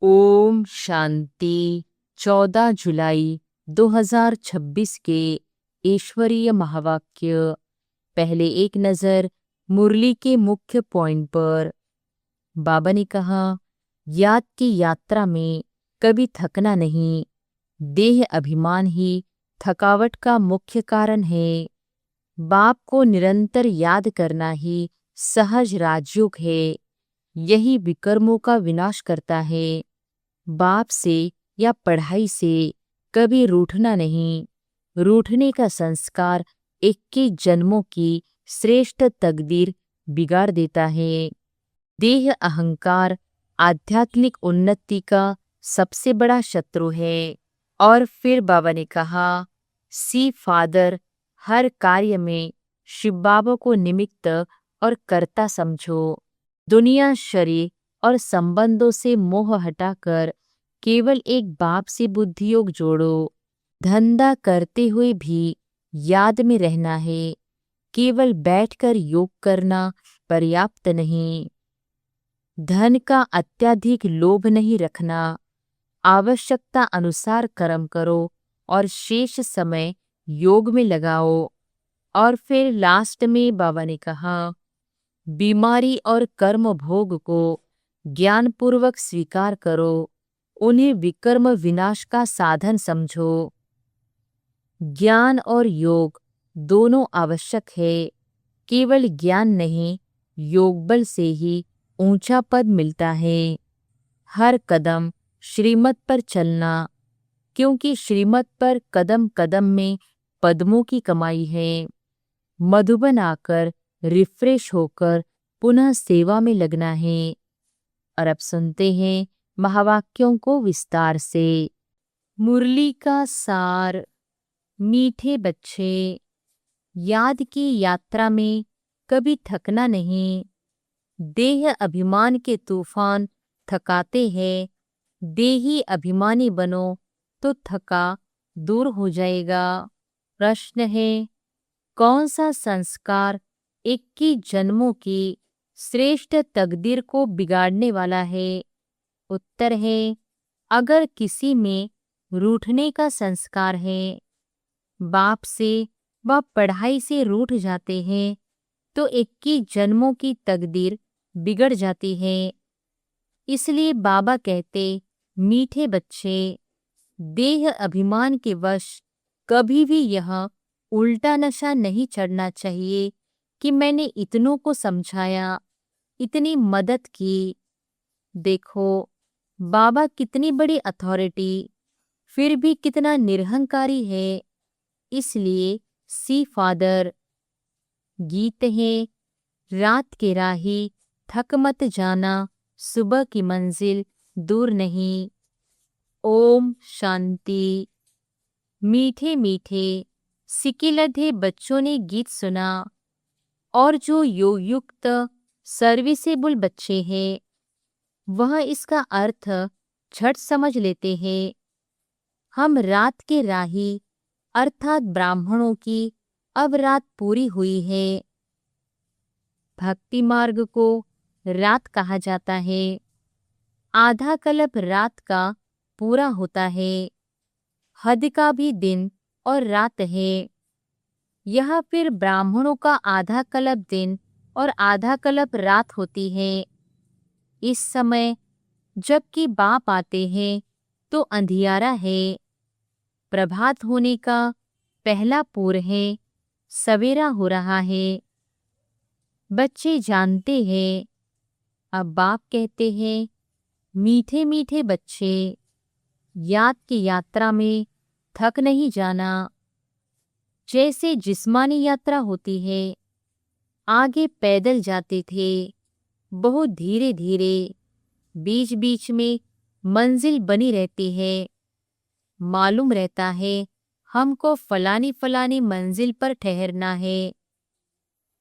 ओम शांति। 14 जुलाई 2026 के ईश्वरीय महावाक्य। पहले एक नज़र मुरली के मुख्य पॉइंट पर। बाबा ने कहा, याद की यात्रा में कभी थकना नहीं। देह अभिमान ही थकावट का मुख्य कारण है। बाप को निरंतर याद करना ही सहज राजयोग है। यही विकर्मों का विनाश करता है। बाप से या पढ़ाई से कभी रूठना नहीं। रूठने का संस्कार 21 जन्मों की श्रेष्ठ तकदीर बिगाड़ देता है। देह अहंकार आध्यात्मिक उन्नति का सबसे बड़ा शत्रु है। और फिर बाबा ने कहा, सी फादर, हर कार्य में शिव बाबा को निमित्त और कर्ता समझो। दुनिया, शरीर और संबंधों से मोह हटाकर केवल एक बाप से बुद्धि योग जोड़ो। धंधा करते हुए भी याद में रहना है। केवल बैठकर योग करना पर्याप्त नहीं। धन का अत्यधिक लोभ नहीं रखना। आवश्यकता अनुसार कर्म करो और शेष समय योग में लगाओ। और फिर लास्ट में बाबा ने कहा, बीमारी और कर्म भोग को ज्ञानपूर्वक स्वीकार करो। उन्हें विकर्म विनाश का साधन समझो। ज्ञान और योग दोनों आवश्यक है। केवल ज्ञान नहीं, योग बल से ही ऊंचा पद मिलता है। हर कदम श्रीमत पर चलना, क्योंकि श्रीमत पर कदम कदम में पद्मों की कमाई है। मधुबन आकर रिफ्रेश होकर पुनः सेवा में लगना है। और अब सुनते हैं महावाक्यों को विस्तार से। मुरली का सार। मीठे बच्चे, याद की यात्रा में कभी थकना नहीं। देह अभिमान के तूफान थकाते हैं। देही अभिमानी बनो तो थका दूर हो जाएगा। प्रश्न है, कौन सा संस्कार 21 जन्मों की श्रेष्ठ तकदीर को बिगाड़ने वाला है? उत्तर है, अगर किसी में रूठने का संस्कार है, बाप से व पढ़ाई से रूठ जाते हैं, तो 21 जन्मों की तकदीर बिगड़ जाती है। इसलिए बाबा कहते, मीठे बच्चे, देह अभिमान के वश कभी भी यह उल्टा नशा नहीं चढ़ना चाहिए कि मैंने इतनों को समझाया, इतनी मदद की। देखो बाबा कितनी बड़ी अथॉरिटी, फिर भी कितना निरहंकारी है। इसलिए सी फादर। गीत है, रात के राही थक मत जाना, सुबह की मंजिल दूर नहीं। ओम शांति। मीठे मीठे सिकिलधे बच्चों ने गीत सुना। और जो योग युक्त सर्विसेबल बच्चे हैं, वह इसका अर्थ झट समझ लेते हैं। हम रात के राही अर्थात ब्राह्मणों की अब रात पूरी हुई है। भक्ति मार्ग को रात कहा जाता है। आधा कल्प रात का पूरा होता है। हद का भी दिन और रात है। यह फिर ब्राह्मणों का आधा कल्प दिन और आधा कल्प रात होती है। इस समय जबकि बाप आते हैं तो अंधियारा है। प्रभात होने का पहला पूर है। सवेरा हो रहा है। बच्चे जानते हैं। अब बाप कहते हैं, मीठे मीठे बच्चे, याद की यात्रा में थक नहीं जाना। जैसे जिस्मानी यात्रा होती है, आगे पैदल जाते थे, बहुत धीरे धीरे, बीच बीच में मंजिल बनी रहती है। मालूम रहता है हमको फलानी फलानी मंजिल पर ठहरना है।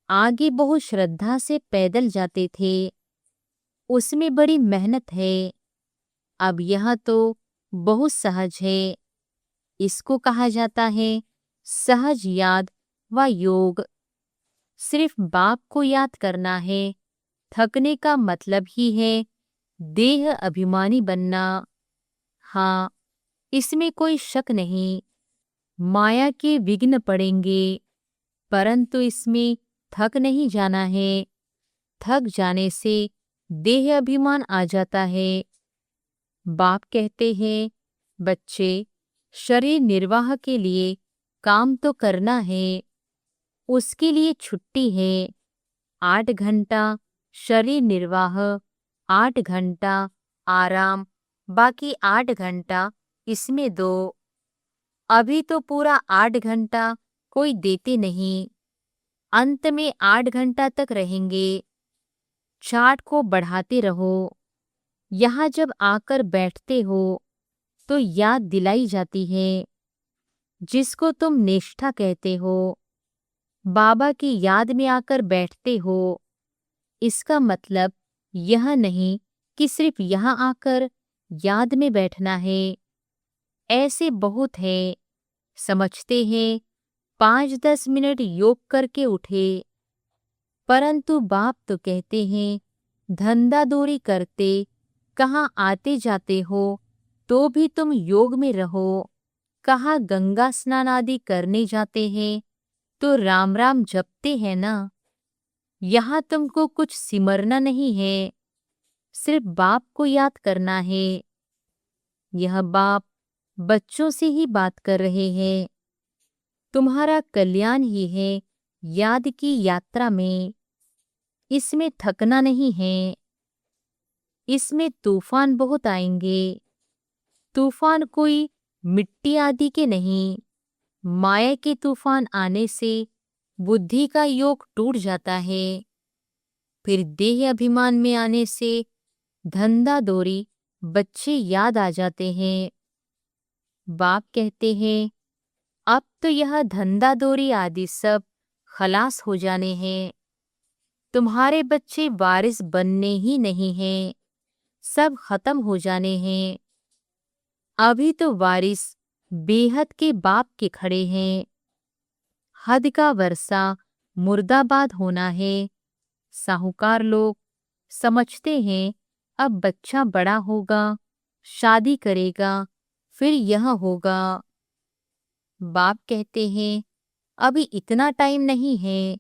आगे बहुत श्रद्धा से पैदल जाते थे, उसमें बड़ी मेहनत है। अब यह तो बहुत सहज है। इसको कहा जाता है सहज याद व योग। सिर्फ बाप को याद करना है। थकने का मतलब ही है देह अभिमानी बनना, हाँ, इसमें कोई शक नहीं। माया के विघ्न पड़ेंगे, परंतु इसमें थक नहीं जाना है। थक जाने से देह अभिमान आ जाता है। बाप कहते हैं, बच्चे, शरीर निर्वाह के लिए काम तो करना है, उसके लिए छुट्टी है। 8 घंटा शरीर निर्वाह, 8 घंटा आराम, बाकी 8 घंटा इसमें दो। अभी तो पूरा 8 घंटा कोई देते नहीं, अंत में 8 घंटा तक रहेंगे। चार्ट को बढ़ाते रहो। यहाँ जब आकर बैठते हो तो याद दिलाई जाती है, जिसको तुम निष्ठा कहते हो। बाबा की याद में आकर बैठते हो, इसका मतलब यह नहीं कि सिर्फ यहाँ आकर याद में बैठना है। ऐसे बहुत है, समझते हैं 5-10 मिनट योग करके उठे, परंतु बाप तो कहते हैं धंधादौरी करते कहाँ आते जाते हो तो भी तुम योग में रहो। कहाँ गंगा स्नान आदि करने जाते हैं तो राम राम जपते हैं ना। यहाँ तुमको कुछ सिमरना नहीं है, सिर्फ बाप को याद करना है। यह बाप बच्चों से ही बात कर रहे हैं। तुम्हारा कल्याण ही है याद की यात्रा में। इसमें थकना नहीं है। इसमें तूफान बहुत आएंगे। तूफान कोई मिट्टी आदि के नहीं। माया के तूफान आने से बुद्धि का योग टूट जाता है। फिर देह अभिमान में आने से धंधादौरी बच्चे याद आ जाते हैं। बाप कहते हैं, अब तो यह धंधादौरी आदि सब खलास हो जाने हैं। तुम्हारे बच्चे वारिस बनने ही नहीं हैं, सब खत्म हो जाने हैं। अभी तो वारिस बेहद के बाप के खड़े हैं। हद का वर्षा मुर्दाबाद होना है। साहूकार लोग समझते हैं अब बच्चा बड़ा होगा, शादी करेगा, फिर यह होगा। बाप कहते हैं अभी इतना टाइम नहीं है,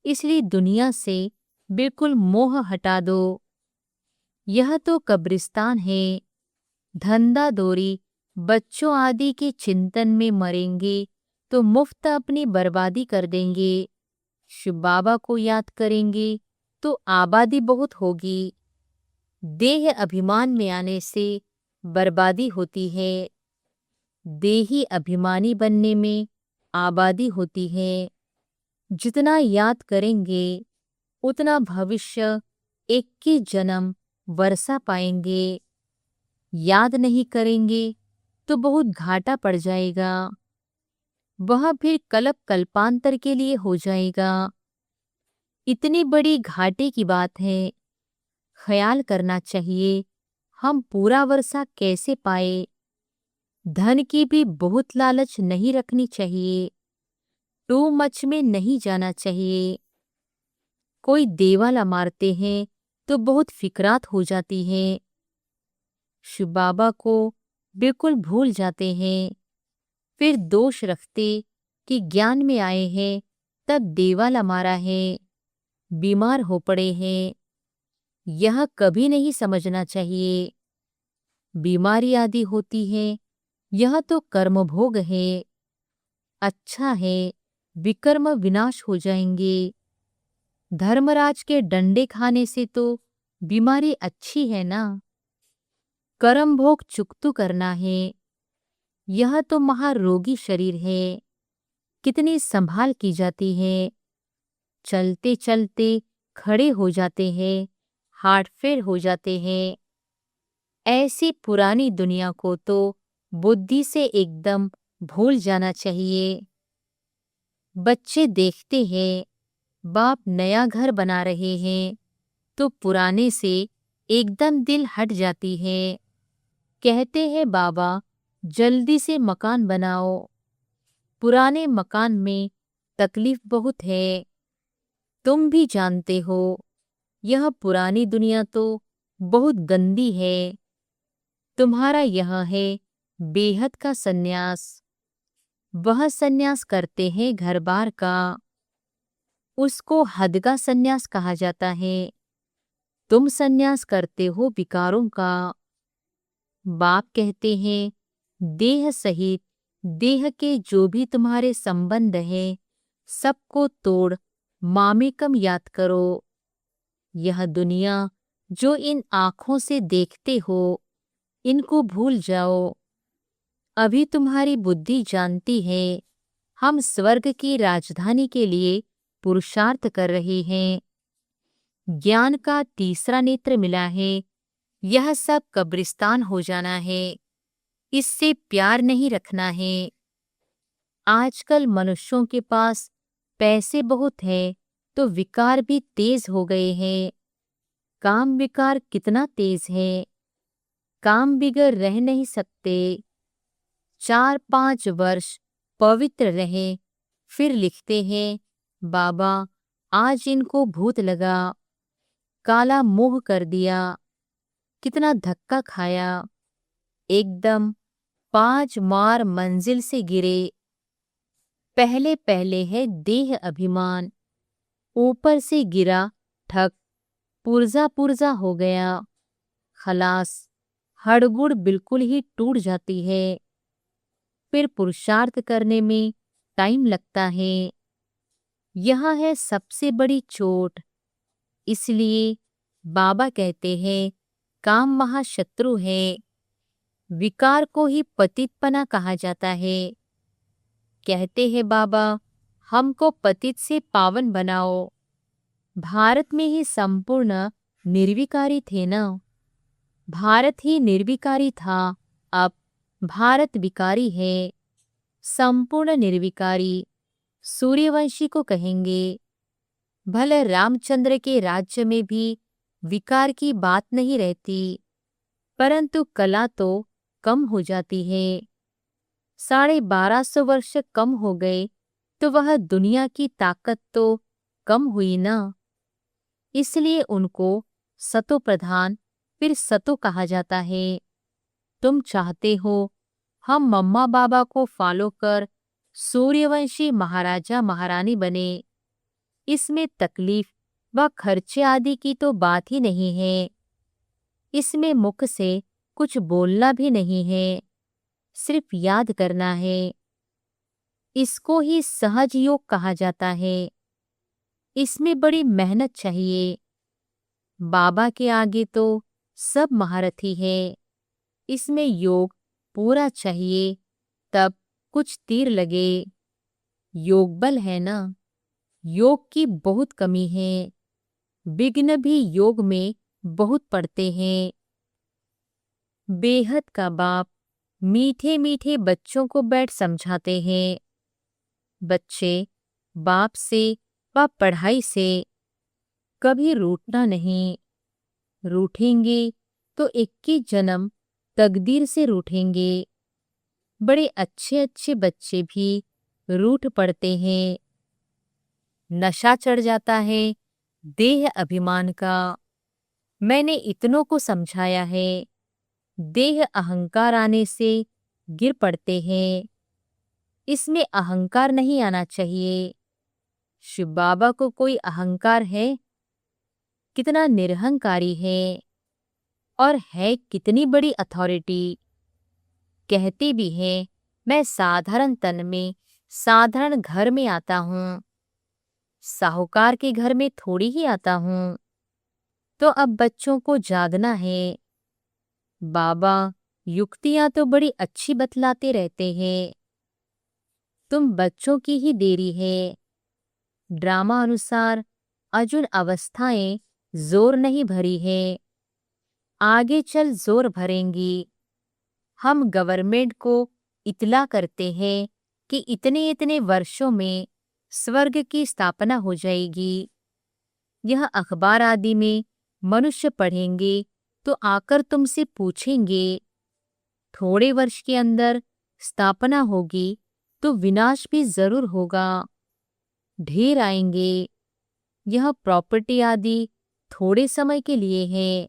इसलिए दुनिया से बिल्कुल मोह हटा दो। यह तो कब्रिस्तान है। धंधादौरी बच्चों आदि के चिंतन में मरेंगे तो मुफ्त अपनी बर्बादी कर देंगे। शिव बाबा को याद करेंगे तो आबादी बहुत होगी। देह अभिमान में आने से बर्बादी होती है। देही अभिमानी बनने में आबादी होती है। जितना याद करेंगे उतना भविष्य 21 जन्म वर्षा पाएंगे। याद नहीं करेंगे तो बहुत घाटा पड़ जाएगा। वह फिर कल्प कल्पांतर के लिए हो जाएगा। इतनी बड़ी घाटे की बात है। ख्याल करना चाहिए हम पूरा वर्षा कैसे पाए। धन की भी बहुत लालच नहीं रखनी चाहिए। टू मच में नहीं जाना चाहिए। कोई देवाला मारते हैं तो बहुत फिकरात हो जाती है। शिव बाबा को बिल्कुल भूल जाते हैं। फिर दोष रखते कि ज्ञान में आए हैं तब देवाला मारा है, बीमार हो पड़े हैं। यह कभी नहीं समझना चाहिए। बीमारी आदि होती है, यह तो कर्म भोग है। अच्छा है, विकर्म विनाश हो जाएंगे। धर्मराज के डंडे खाने से तो बीमारी अच्छी है ना। कर्म भोग चुकतू करना है। यह तो महारोगी शरीर है, कितनी संभाल की जाती है। चलते चलते खड़े हो जाते हैं, हार्ट फेल हो जाते हैं। ऐसी पुरानी दुनिया को तो बुद्धि से एकदम भूल जाना चाहिए। बच्चे देखते हैं बाप नया घर बना रहे हैं तो पुराने से एकदम दिल हट जाती है। कहते हैं बाबा जल्दी से मकान बनाओ। पुराने मकान में तकलीफ बहुत है। तुम भी जानते हो, यह पुरानी दुनिया तो बहुत गंदी है। तुम्हारा यह है बेहद का सन्यास। वह सन्यास करते हैं घर बार का, उसको हद का सन्यास कहा जाता है। तुम सन्यास करते हो विकारों का। बाप कहते हैं देह सहित देह के जो भी तुम्हारे संबंध है सबको तोड़ मामेकम याद करो। यह दुनिया जो इन आँखों से देखते हो इनको भूल जाओ। अभी तुम्हारी बुद्धि जानती है हम स्वर्ग की राजधानी के लिए पुरुषार्थ कर रहे हैं। ज्ञान का तीसरा नेत्र मिला है। यह सब कब्रिस्तान हो जाना है, इससे प्यार नहीं रखना है। आजकल मनुष्यों के पास पैसे बहुत है तो विकार भी तेज हो गए हैं। काम विकार कितना तेज है, काम बिगड़ रह नहीं सकते। 4-5 वर्ष पवित्र रहे, फिर लिखते हैं बाबा आज इनको भूत लगा, काला मोह कर दिया, कितना धक्का खाया, एकदम 5 मार मंजिल से गिरे। पहले पहले है देह अभिमान, ऊपर से गिरा ठक, पुर्जा पुर्जा हो गया, खलास, हड़बुड़ बिल्कुल ही टूट जाती है। फिर पुरुषार्थ करने में टाइम लगता है। यह है सबसे बड़ी चोट। इसलिए बाबा कहते हैं काम महाशत्रु है। विकार को ही पतितपना कहा जाता है। कहते हैं बाबा हमको पतित से पावन बनाओ। भारत में ही संपूर्ण निर्विकारी थे ना, भारत ही निर्विकारी था, अब भारत विकारी है। संपूर्ण निर्विकारी सूर्यवंशी को कहेंगे। भले रामचंद्र के राज्य में भी विकार की बात नहीं रहती, परंतु कला तो कम हो जाती है। 1250 वर्ष कम हो गए तो वह दुनिया की ताकत तो कम हुई ना। इसलिए उनको सतो प्रधान फिर सतो कहा जाता है। तुम चाहते हो हम मम्मा बाबा को फॉलो कर सूर्यवंशी महाराजा महारानी बने। इसमें तकलीफ व खर्चे आदि की तो बात ही नहीं है। इसमें मुख से कुछ बोलना भी नहीं है, सिर्फ याद करना है। इसको ही सहज योग कहा जाता है। इसमें बड़ी मेहनत चाहिए। बाबा के आगे तो सब महारथी है। इसमें योग पूरा चाहिए, तब कुछ तीर लगे। योग बल है ना, योग की बहुत कमी है। विघ्न भी योग में बहुत पड़ते हैं। बेहद का बाप मीठे मीठे बच्चों को बैठ समझाते हैं। बच्चे बाप से व पढ़ाई से कभी रूठना नहीं। रूठेंगे तो 21 जन्म तकदीर से रूठेंगे। बड़े अच्छे अच्छे बच्चे भी रूठ पड़ते हैं। नशा चढ़ जाता है देह अभिमान का। मैंने इतनों को समझाया है। देह अहंकार आने से गिर पड़ते हैं। इसमें अहंकार नहीं आना चाहिए। शिव बाबा को कोई अहंकार है? कितना निरहंकारी है, और है कितनी बड़ी अथॉरिटी। कहते भी हैं मैं साधारण तन में साधारण घर में आता हूँ, साहूकार के घर में थोड़ी ही आता हूँ। तो अब बच्चों को जागना है। बाबा युक्तियां तो बड़ी अच्छी बतलाते रहते हैं। तुम बच्चों की ही देरी है। ड्रामा अनुसार अर्जुन अवस्थाएं जोर नहीं भरी है, आगे चल जोर भरेंगी। हम गवर्नमेंट को इतला करते हैं कि इतने इतने वर्षों में स्वर्ग की स्थापना हो जाएगी। यह अखबार आदि में मनुष्य पढ़ेंगे तो आकर तुमसे पूछेंगे थोड़े वर्ष के अंदर स्थापना होगी तो विनाश भी जरूर होगा। ढेर आएंगे। यह प्रॉपर्टी आदि थोड़े समय के लिए है।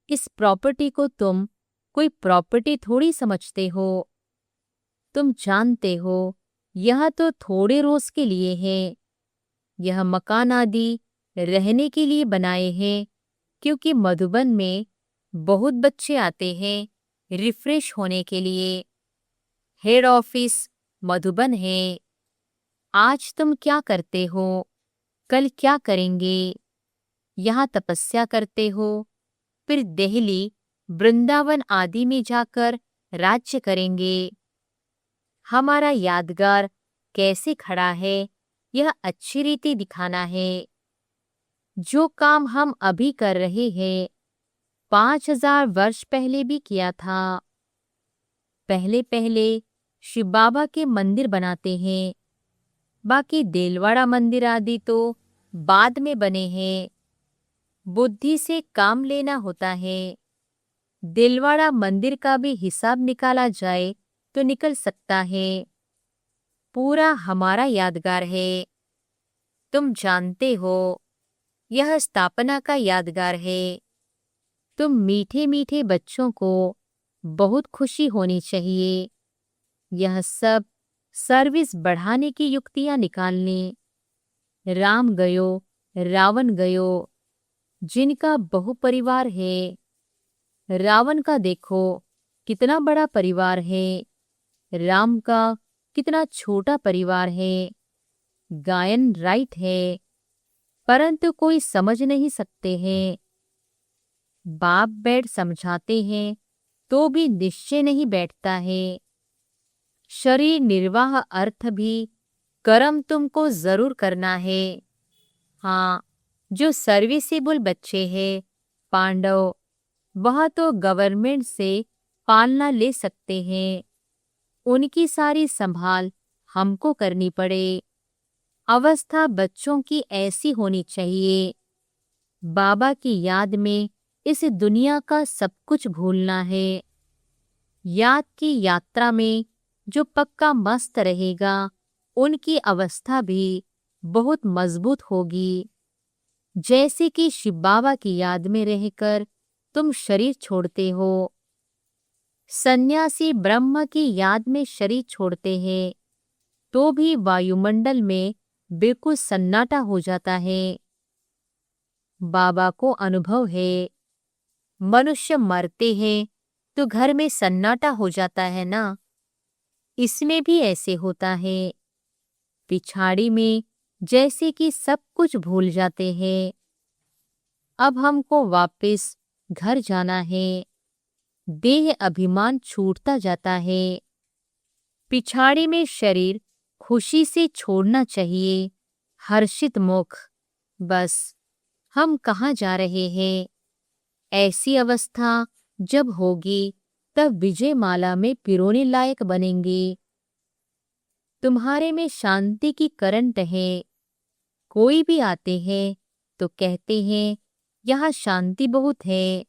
इस प्रॉपर्टी को तुम कोई प्रॉपर्टी थोड़ी समझते हो। तुम जानते हो यह तो थोड़े रोज के लिए है। यह मकान आदि रहने के लिए बनाए हैं, क्योंकि मधुबन में बहुत बच्चे आते हैं रिफ्रेश होने के लिए। हेड ऑफिस मधुबन है। आज तुम क्या करते हो, कल क्या करेंगे? यहाँ तपस्या करते हो, फिर दिल्ली, वृंदावन आदि में जाकर राज्य करेंगे। हमारा यादगार कैसे खड़ा है, यह अच्छी रीति दिखाना है। जो काम हम अभी कर रहे हैं 5000 वर्ष पहले भी किया था। पहले पहले शिव बाबा के मंदिर बनाते हैं, बाकी देलवाड़ा मंदिर आदि तो बाद में बने हैं। बुद्धि से काम लेना होता है। दिलवाड़ा मंदिर का भी हिसाब निकाला जाए तो निकल सकता है। पूरा हमारा यादगार है। तुम जानते हो यह स्थापना का यादगार है। तुम मीठे मीठे बच्चों को बहुत खुशी होनी चाहिए। यह सब सर्विस बढ़ाने की युक्तियां निकालने। राम गयो, रावण गयो, जिनका बहुपरिवार है। रावण का देखो कितना बड़ा परिवार है, राम का कितना छोटा परिवार है। गायन राइट है, परंतु कोई समझ नहीं सकते हैं। बाप बैठ समझाते हैं तो भी निश्चय नहीं बैठता है। शरीर निर्वाह अर्थ भी कर्म तुमको जरूर करना है। हाँ, जो सर्विसेबल बच्चे हैं पांडव, वह तो गवर्नमेंट से पालना ले सकते हैं। उनकी सारी संभाल हमको करनी पड़े। अवस्था बच्चों की ऐसी होनी चाहिए। बाबा की याद में इस दुनिया का सब कुछ भूलना है। याद की यात्रा में जो पक्का मस्त रहेगा, उनकी अवस्था भी बहुत मजबूत होगी। जैसे कि शिव बाबा की याद में रहकर तुम शरीर छोड़ते हो। सन्यासी ब्रह्म की याद में शरीर छोड़ते हैं तो भी वायुमंडल में बिल्कुल सन्नाटा हो जाता है। बाबा को अनुभव है, मनुष्य मरते हैं तो घर में सन्नाटा हो जाता है ना। इसमें भी ऐसे होता है। पिछाड़ी में जैसे कि सब कुछ भूल जाते हैं। अब हमको वापस घर जाना है। देह अभिमान छूटता जाता है। पिछाड़ी में शरीर खुशी से छोड़ना चाहिए, हर्षित मुख। बस हम कहाँ जा रहे हैं? ऐसी अवस्था जब होगी तब विजय माला में पिरोने लायक बनेंगे। तुम्हारे में शांति की करंट है। कोई भी आते हैं तो कहते हैं यहाँ शांति बहुत है।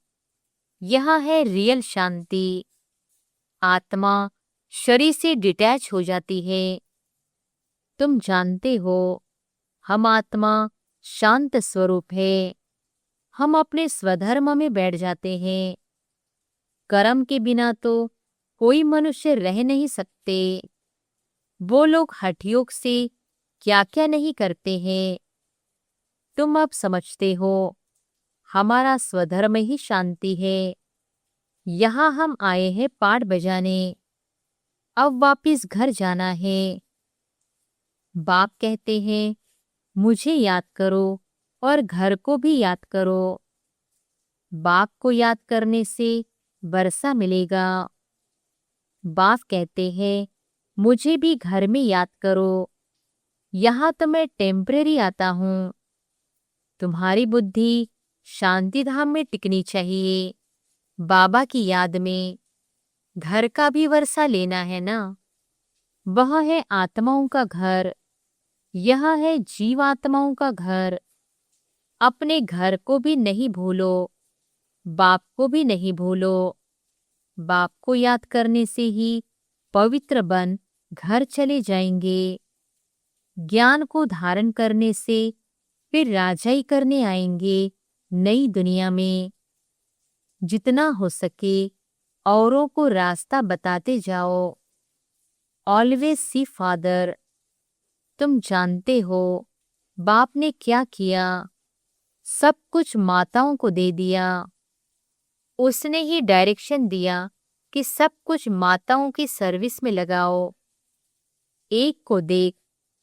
यहाँ है रियल शांति। आत्मा शरीर से डिटैच हो जाती है। तुम जानते हो हम आत्मा शांत स्वरूप है। हम अपने स्वधर्म में बैठ जाते हैं। कर्म के बिना तो कोई मनुष्य रह नहीं सकते। वो लोग हठयोग से क्या क्या नहीं करते हैं। तुम अब समझते हो हमारा स्वधर्म ही शांति है। यहाँ हम आए हैं पाठ बजाने। अब वापिस घर जाना है। बाप कहते हैं मुझे याद करो और घर को भी याद करो। बाप को याद करने से वर्षा मिलेगा। बाप कहते हैं मुझे भी घर में याद करो। यहाँ तो मैं टेम्परेरी आता हूँ। तुम्हारी बुद्धि शांति धाम में टिकनी चाहिए, बाबा की याद में। घर का भी वर्षा लेना है ना। वह है आत्माओं का घर, यह है जीवात्माओं का घर। अपने घर को भी नहीं भूलो, बाप को भी नहीं भूलो। बाप को याद करने से ही पवित्र बन घर चले जाएंगे। ज्ञान को धारण करने से फिर राजाई करने आएंगे नई दुनिया में। जितना हो सके औरों को रास्ता बताते जाओ। Always see father. तुम जानते हो बाप ने क्या किया, सब कुछ माताओं को दे दिया। उसने ही डायरेक्शन दिया कि सब कुछ माताओं की सर्विस में लगाओ। एक को देख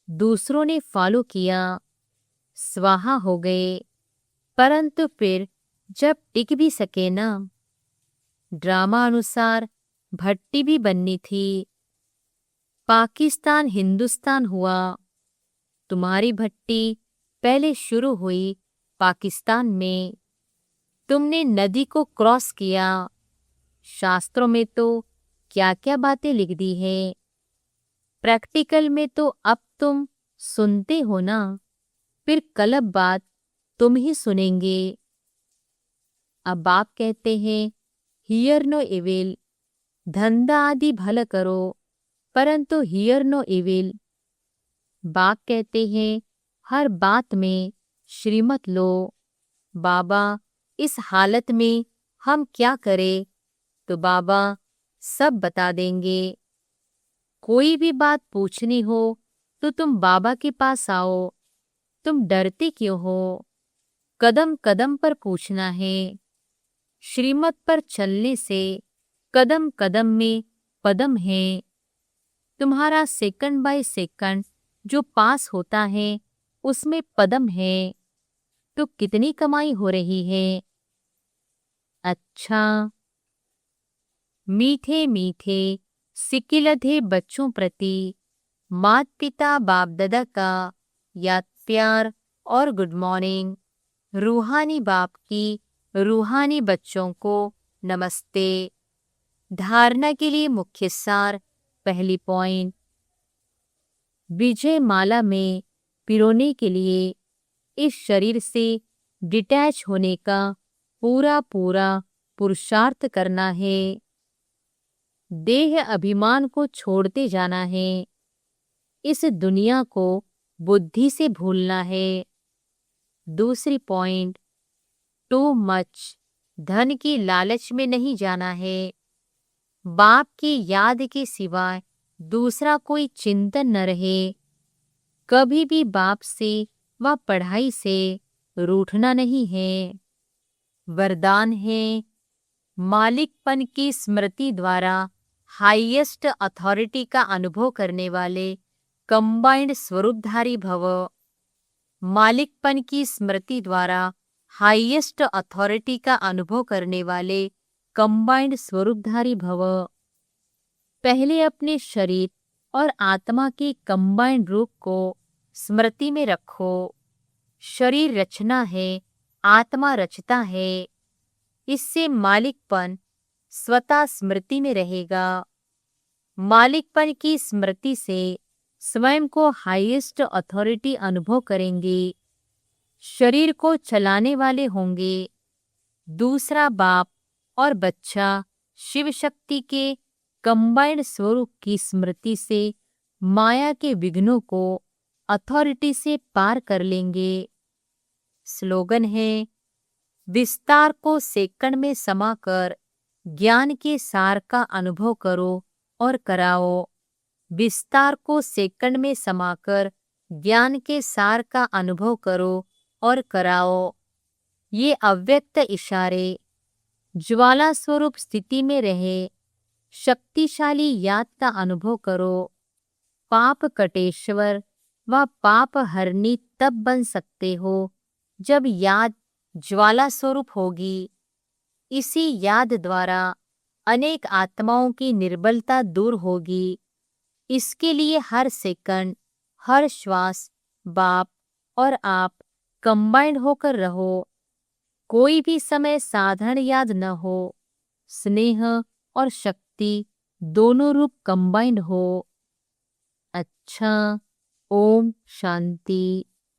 दूसरों ने फॉलो किया, स्वाहा हो गए। परंतु फिर जब टिक भी सके ना, ड्रामा अनुसार भट्टी भी बननी थी। पाकिस्तान हिंदुस्तान हुआ। तुम्हारी भट्टी पहले शुरू हुई पाकिस्तान में। तुमने नदी को क्रॉस किया। शास्त्रों में तो क्या क्या बातें लिख दी है। प्रैक्टिकल में तो अब तुम सुनते हो ना, फिर कल अब बात तुम ही सुनेंगे। अब आप कहते हैं हियर नो इविल, धंधा आदि भला करो, परंतु हियर नो इविल। बाप कहते हैं हर बात में श्रीमत लो। बाबा इस हालत में हम क्या करें, तो बाबा सब बता देंगे। कोई भी बात पूछनी हो तो तुम बाबा के पास आओ। तुम डरते क्यों हो? कदम कदम पर पूछना है। श्रीमत पर चलने से कदम कदम में पदम है। तुम्हारा सेकंड बाय सेकंड जो पास होता है उसमें पदम है। तो कितनी कमाई हो रही है? अच्छा, मीठे मीठे सिकिलधे बच्चों प्रति मात पिता बाप दादा का याद प्यार और गुड मॉर्निंग। रूहानी बाप की रूहानी बच्चों को नमस्ते। धारणा के लिए मुख्य सार। पहली पॉइंट, विजय माला में पिरोने के लिए इस शरीर से डिटैच होने का पूरा पूरा पुरुषार्थ करना है। देह अभिमान को छोड़ते जाना है। इस दुनिया को बुद्धि से भूलना है। दूसरी पॉइंट, टू मच धन की लालच में नहीं जाना है। बाप की याद के सिवाय दूसरा कोई चिंतन न रहे। कभी भी बाप से व पढ़ाई से रूठना नहीं है। वरदान है, मालिकपन की स्मृति द्वारा हाईएस्ट अथॉरिटी का अनुभव करने वाले कंबाइंड स्वरूपधारी भव। मालिकपन की स्मृति द्वारा हाईएस्ट अथॉरिटी का अनुभव करने वाले कंबाइंड स्वरूपधारी भव। पहले अपने शरीर और आत्मा के कंबाइंड रूप को स्मृति में रखो। शरीर रचना है, आत्मा रचता है। इससे मालिकपन स्वतः स्मृति में रहेगा। मालिकपन की स्मृति से स्वयं को हाईएस्ट अथॉरिटी अनुभव करेंगे। शरीर को चलाने वाले होंगे। दूसरा बाप और बच्चा शिव शक्ति के कंबाइंड स्वरूप की स्मृति से माया के विघ्नों को अथॉरिटी से पार कर लेंगे। स्लोगन है, विस्तार को सेकंड में समाकर ज्ञान के सार का अनुभव करो और कराओ। विस्तार को सेकंड में समाकर ज्ञान के सार का अनुभव करो और कराओ। ये अव्यक्त इशारे ज्वाला स्वरूप स्थिति में रहे शक्तिशाली याद का अनुभव करो। पाप कटेश्वर व पाप हरनी तब बन सकते हो जब याद ज्वाला स्वरूप होगी। इसी याद द्वारा अनेक आत्माओं की निर्बलता दूर होगी। इसके लिए हर सेकंड, हर श्वास बाप और आप कंबाइंड होकर रहो। कोई भी समय साधारण याद न हो। स्नेह और शक्ति दोनों रूप कंबाइंड हो। अच्छा, ओम शांति।